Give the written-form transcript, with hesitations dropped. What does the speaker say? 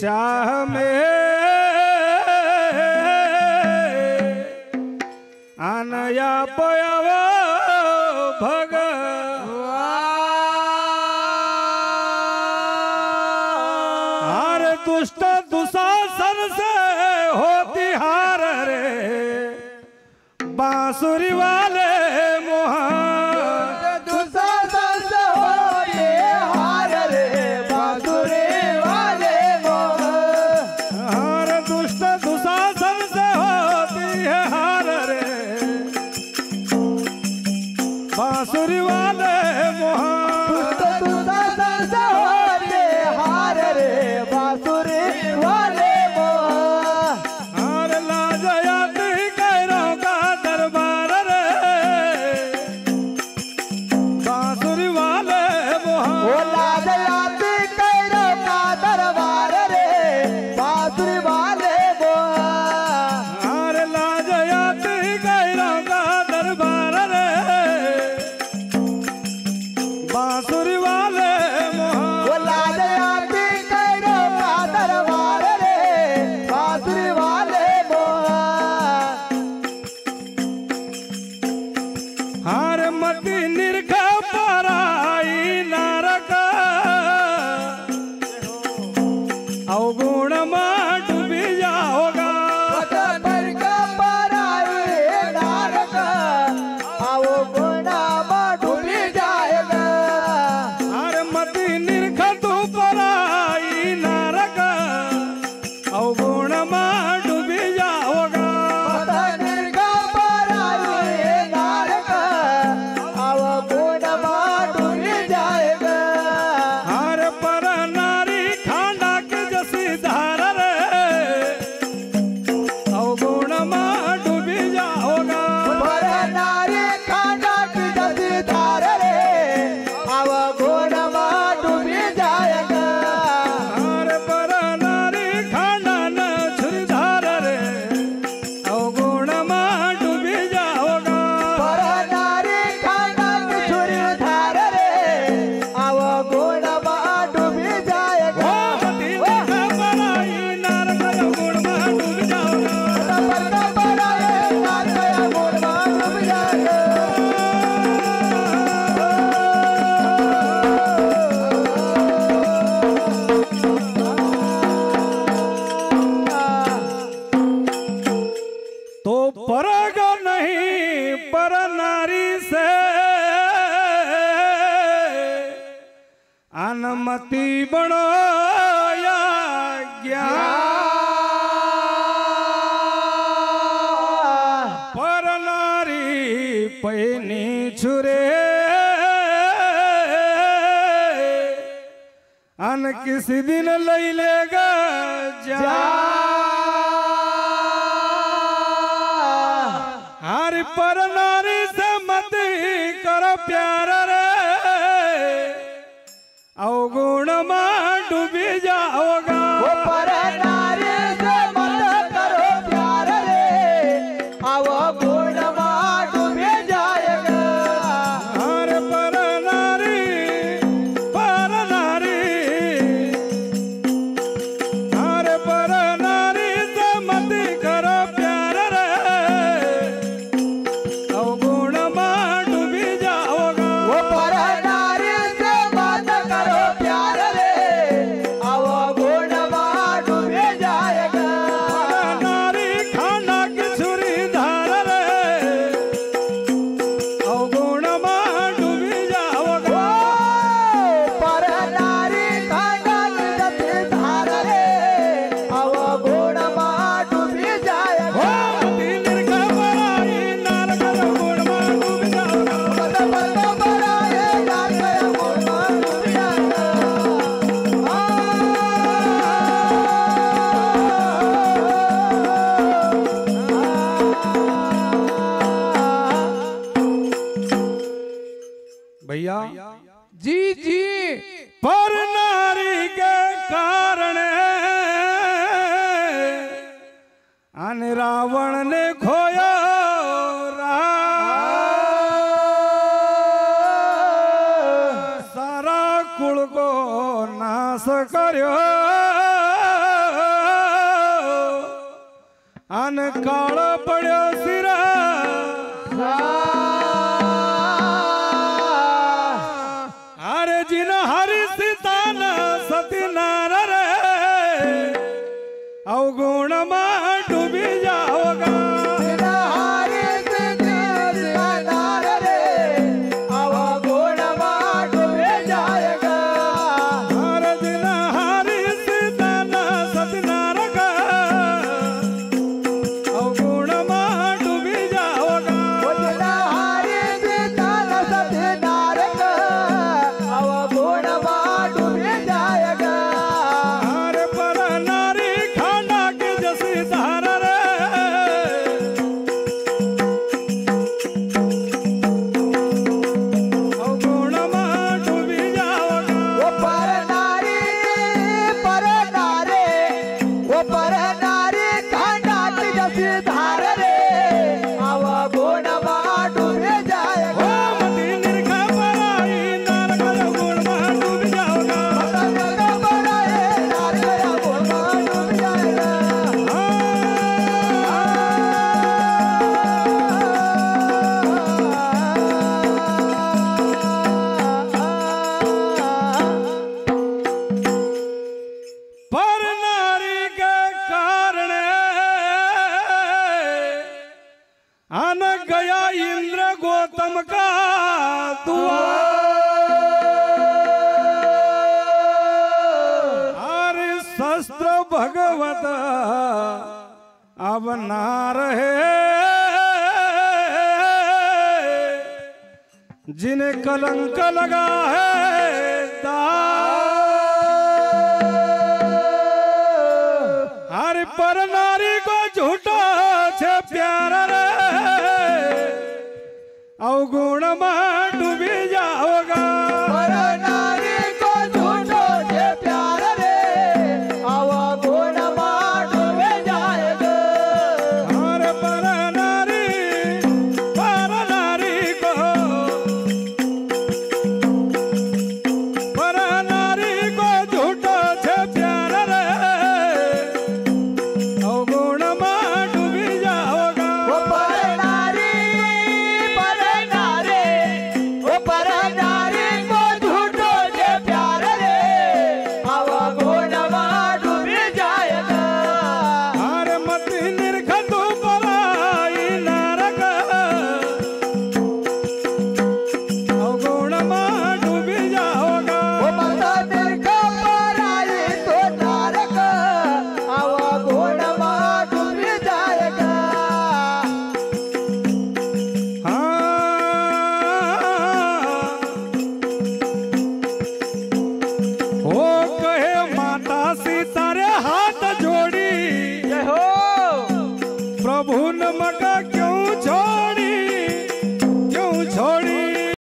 चाह में आनया पयाव भगवान दुष्ट दुशासन से होती हार रे बांसुरी वाले मोहन दुशासन से होती हार रे बांसुरी वाले मोहन हर दुष्ट दुशासन से होती है हार रे बांसुरी वाले मोहन दुशासन से होती हार रे बांसुरी वाले मोहन हर लाजयाती कैरों का दरबार रे बांसुरी वाले मोहन वो लाजयाती कैरों का दरबार रे बांसुरी वाले मोहन हर लाजयाती कैरों का दरबार रे बांसुरी वाले मोहन वो लाजयाती कैरों का दरबार रे बांसुरी वाले मोहन हर मती निरख पराई नारक अवगुण में डूबी जाओगा का पराई नारक आओ गुना डूबी जाएगा हर मती निरख तू पराई नारक अवगुण में डूबी जाओगा का पराई नारक आओ गुना डूबी जाएगा हर पर नारी खांडा के जसी धार रे अवगुण में डूबी जाओगा पर नारी खाना की जसी धार रे आओ गुना डूबी जाएगा हर पर नारी खांडा न छुरी धार रे अवगुण में डूबी जाओगा पर नारी खाना की छुरी धार रे आओ गुना डूबी जाएगा मती निरख पराई नारक अवगुण में डूबी जाओगा तो परग नहीं पर नारी से अनमति बनो या ज्ञान पर नारी पैनी छुरे अन किसी दिन लई लेगा जा हरि पर नारी से मत करो प्यार रे अवगुण में डूबी जाओगा पर नारी से मत करो प्यार रे आओ गुण डूबे जाएगा हर पर नारी हर पर नारी से मत करो प्यार रे अवगुण में डूबी जाओगा वो पर नारी से मत करो प्यार रे आओ गुण डूबे जाएगा नारी खाना की छुरी धार रे अवगुण में डूबी जाओगा पर नारी खाना की जसी धार रे आओ गुण डूबी जाएगा मती निरख पराई नारक अवगुण में डूबी जाओगा भैया जी जी पर नारी के कारण अन रावण ने खोया सारा कुल को नाश કર્યો अन काळो पड्यो सिरा अरे जिन हरि सीता न सती नार रे अवगुण में डूबी जाओगा आन गया इंद्र गौतम का द्वार शस्त्र भगवत अब ना रहे जिन्हें कलंक लगा है हर पर नारी को झूठा छे प्यार रे अवगुण में डूबी जाओगा पर नारी को झूठो छे प्यार रे अवगुण में डूबी जाएगा हर पर नारी को झूठो छे प्यार रे अवगुण में डूबी जाओगा प्रभु नमक